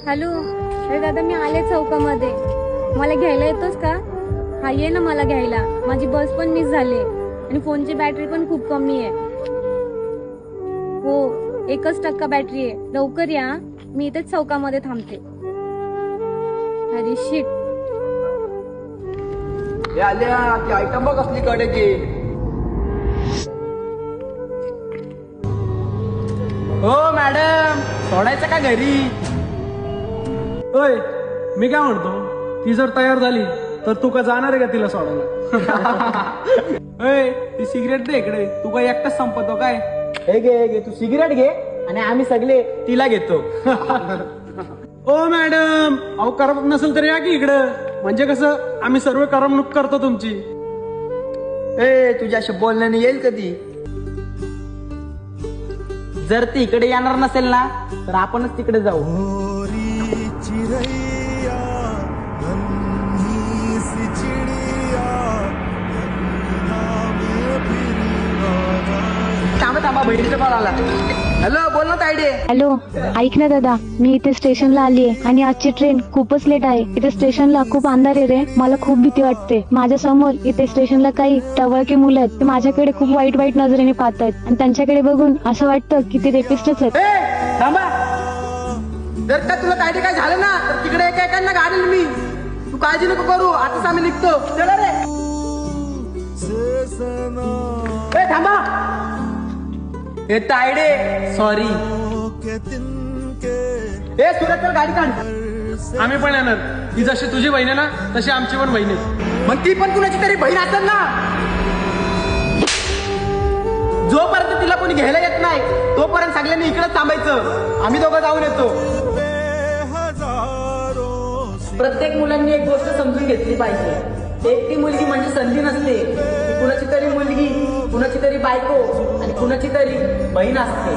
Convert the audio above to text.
Hello, अरे दादा मी आले चौकामध्ये, मला घ्यायला येतोस का? हा ये ना मला घ्यायला, माझी बस पण मिस झाली आणि फोनची बॅटरी पण खूप कमी आहे. हो, 1% बॅटरी आहे. लवकर या, मी इथेच चौकामध्ये थांबते. अरे शिट. आल्या ती आयटम बघ असली कडेची. हो मॅडम, सोडायचं का घरी? होय, मी काय म्हणतो, ती जर तयार झाली तर तू का जाणार आहे का तिला सोडायला? होय, ती सिगरेट दे इकडे. तू काय एकटाच संपतो काय? हे घे तू सिगरेट घे आणि आम्ही सगळे तिला घेतो. ओ मॅडम, अहो करमत नसेल तर या की इकडं. म्हणजे कसं आम्ही सर्व करमणूक करतो तुमची. ए तुझ्याशी बोलण्याने येईल कधी? जर ती इकडे येणार नसेल ना तर आपणच तिकडे जाऊ. थांबा बहिणीचा कॉल आला. हॅलो, बोल ना तायडे. हॅलो, ऐक ना दादा, मी इथे स्टेशनला आली आहे आणि आजची ट्रेन खूपच लेट आहे. इथे स्टेशनला खूप अंधार आहे रे, मला खूप भीती वाटते. माझ्या समोर इथे स्टेशनला काही टवळकी मुलं आहेत. ते माझ्याकडे खूप वाईट वाईट नजरेने पाहतायत आणि त्यांच्याकडे बघून असं वाटतं की ते रेपिस्टच आहेत. ए थांबा, जर का तुला तायडे काय झालं ना तर तिकडे एकेकांना गाडेल मी. तू काळजी नको करू, आताच आम्ही निघतो. चला रे. ए थांबा, हे तायडे सॉरी. ए सुरत तर गाडी काढ. आम्ही पण येणार. ही जशी तुझी बहीण आहे ना तशी आमची पण बहीण आहे. मग ती पण कुणाची तरी बहीण असेल ना. जोपर्यंत तिला कोणी घ्यायला येत नाही तोपर्यंत सगळ्यांनी इकडेच थांबायचं. आम्ही दोघं जाऊन येतो. प्रत्येक मुलांनी एक गोष्ट समजून घेतली पाहिजे. एकटी मुलगी म्हणजे संधी नसते. ती कुणाची तरी मुलगी, कुणाची तरी बायको आणि कुणाची तरी बहीण असते.